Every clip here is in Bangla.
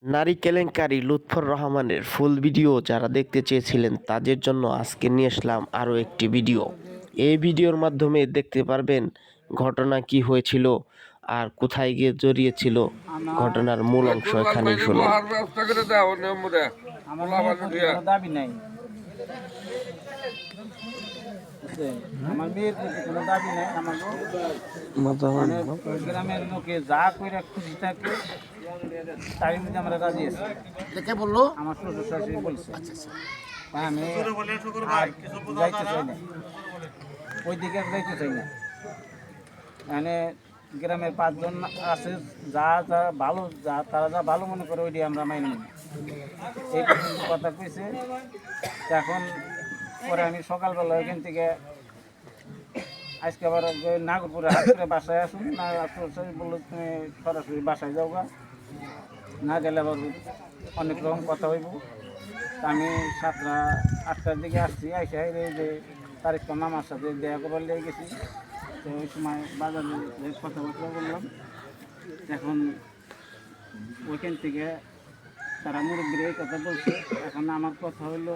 নারী কেলেঙ্কারি লুৎফর রহমানের ফুল ভিডিও যারা দেখতে চেয়েছিলেন তাদের জন্য আজকে নিয়ে আসলাম আরও একটি ভিডিও। এই ভিডিওর মাধ্যমে দেখতে পারবেন ঘটনা কি হয়েছিল আর কোথায় গিয়ে জড়িয়েছিল ঘটনার মূল অংশ এখানেই শুনুন। দাবি নাই, আমার মেয়ের প্রতি কোনো দাবি নাই। আমার গ্রামের লোকে যা করে খুশি থাকে তাই মধ্যে আমরা রাজি আছি। কে বললো? আমার শ্বশুর শাশুড়ি বলছে। তাই আমি যাইতে চাই না, ওই দিকে যাইতে চাই না। মানে গ্রামের 5 জন আছে, যা যা ভালো, তারা যা ভালো মনে করে ওইটি আমরা মাইনে নিই। এই পর্যন্ত কথা কইছে। এখন পরে আমি সকালবেলা ওইখান থেকে আজকে আবার নাগরপুরে হাত করে বাসায় আসুন না, বললো তুমি সরাসরি বাসায় যাও গা, না গেলে আবার অনেক রকম কথা হইব। আমি 7টা 8টার দিকে আসছি, আইসা এই যে তারিখটা মামার সাথে দেখা করবার লেগে গেছি। তো ওই সময় বাজারে কথাবার্তা বললাম। এখন ওইখান থেকে তারা মুরব্বীর এই কথা বলছে। এখন আমার কথা হলো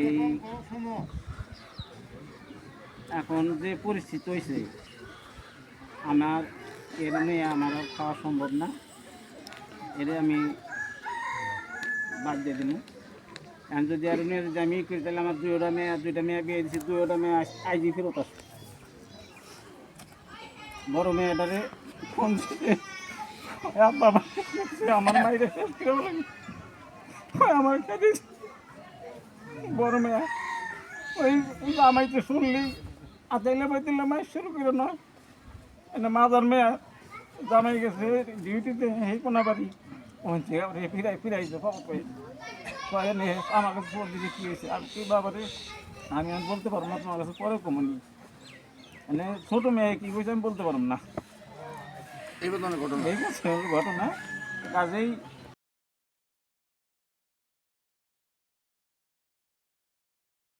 এই, এখন যে পরিস্থিতি হয়েছে আমার এর মেয়ে আমার খাওয়া সম্ভব না, এর আমি বাদ দিয়ে দিন। এখন যদি আর যদি আমি করি তাহলে আমার 2টা মেয়ে বিয়ে দিচ্ছি, 2টা মেয়ে আইজি ফেরত আসবে। বড় মেয়েটারে ফোন বাবা আমার মায়ের শেষ করে লাগে আমার কাছে। বড় মেয়ে ওই আমাইতে শুনলি আতাইলে পাইতিলে মাই শুরু করে নয়, এটা মাদার মেয়ে জামাই গেছে ডিউটিতে এই কোনা বাড়ি ওখানে ফিরাইছে খবর পেয়ে নিয়ে আমার কাছে ফোন দিতে কী হয়েছে আর কি বাবারে আমি বলতে পারবো না, তোমার কাছে পরে কমনি। মানে ছোটো মেয়ে কী করেছে আমি বলতে পারব না। এই ঘটনা ঘটনা কাজেই